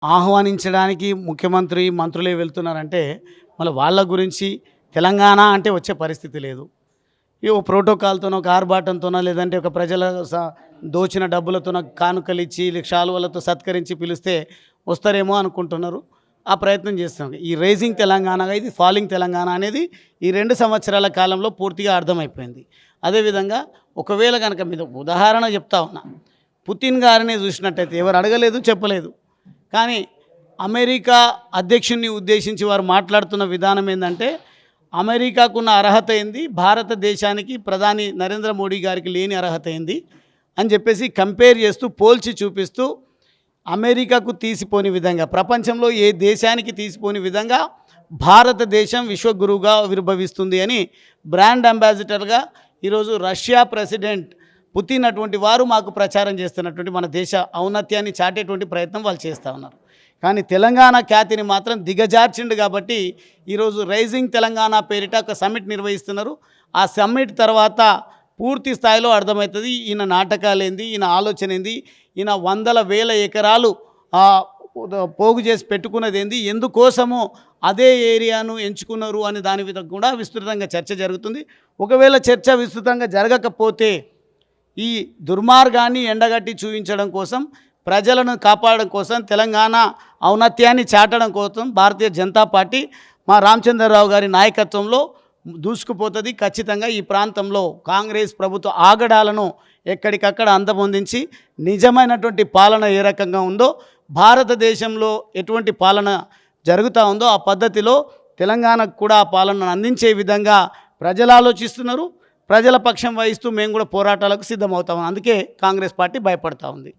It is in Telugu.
ఆహ్వానించడానికి ముఖ్యమంత్రి, మంత్రులే వెళ్తున్నారంటే మళ్ళీ వాళ్ళ గురించి తెలంగాణ అంటే వచ్చే పరిస్థితి లేదు. ఓ ప్రోటోకాల్‌తోనో, ఒక ఆర్భాటంతోనో లేదంటే ఒక ప్రజల దోచిన డబ్బులతోనో కానుకలిచ్చి, శాలువలతో సత్కరించి పిలిస్తే వస్తారేమో అనుకుంటున్నారు. ఆ ప్రయత్నం చేస్తున్నాం. ఈ రైజింగ్ తెలంగాణ, ఇది ఫాలింగ్ తెలంగాణ అనేది ఈ 2 సంవత్సరాల కాలంలో పూర్తిగా అర్థమైపోయింది. అదేవిధంగా ఒకవేళ గనక మీద ఉదాహరణ చెప్తా ఉన్నా. పుతిన్ గారిని చూసినట్టయితే ఎవరు అడగలేదు, చెప్పలేదు. కానీ అమెరికా అధ్యక్షుడిని ఉద్దేశించి వారు మాట్లాడుతున్న విధానం ఏందంటే, అమెరికాకున్న అర్హత ఏంది, భారతదేశానికి ప్రధాని నరేంద్ర మోడీ గారికి లేని అర్హత ఏంది అని చెప్పేసి కంపేర్ చేస్తూ, పోల్చి చూపిస్తూ, అమెరికాకు తీసిపోని విధంగా, ప్రపంచంలో ఏ దేశానికి తీసిపోని విధంగా భారతదేశం విశ్వగురువుగా ఆవిర్భవిస్తుంది అని బ్రాండ్ అంబాసిడర్గా ఈరోజు రష్యా ప్రెసిడెంట్ పుతిన్ అటువంటి వారు మాకు ప్రచారం చేస్తున్నటువంటి మన దేశ ఔన్నత్యాన్ని చాటేటువంటి ప్రయత్నం వాళ్ళు చేస్తూ ఉన్నారు. కానీ తెలంగాణ ఖ్యాతిని మాత్రం దిగజార్చిండు కాబట్టి ఈరోజు రైజింగ్ తెలంగాణ పేరిట ఒక సమ్మిట్ నిర్వహిస్తున్నారు. ఆ సమ్మిట్ తర్వాత పూర్తి స్థాయిలో అర్థమవుతుంది ఈయన నాటకాలేంది, ఈయన ఆలోచన ఏంది, ఈయన వందల వేల ఎకరాలు పోగు చేసి పెట్టుకున్నది ఏంది, ఎందుకోసమో అదే ఏరియాను ఎంచుకున్నారు అని దాని మీద కూడా విస్తృతంగా చర్చ జరుగుతుంది. ఒకవేళ చర్చ విస్తృతంగా జరగకపోతే ఈ దుర్మార్గాన్ని ఎండగట్టి చూపించడం కోసం, ప్రజలను కాపాడడం కోసం, తెలంగాణ ఔన్నత్యాన్ని చాటడం కోసం భారతీయ జనతా పార్టీ మా రామచంద్రరావు గారి నాయకత్వంలో దూసుకుపోతుంది. ఖచ్చితంగా ఈ ప్రాంతంలో కాంగ్రెస్ ప్రభుత్వ ఆగడాలను ఎక్కడికక్కడ అంతమొందించి నిజమైనటువంటి పాలన ఏ రకంగా ఉందో, భారతదేశంలో ఎటువంటి పాలన జరుగుతూ ఉందో ఆ పద్ధతిలో తెలంగాణకు కూడా ఆ పాలనను అందించే విధంగా ప్రజలు ఆలోచిస్తున్నారు. ప్రజల పక్షం వహిస్తూ మేము కూడా పోరాటాలకు సిద్ధమవుతాం. అందుకే కాంగ్రెస్ పార్టీ భయపడతా ఉంది.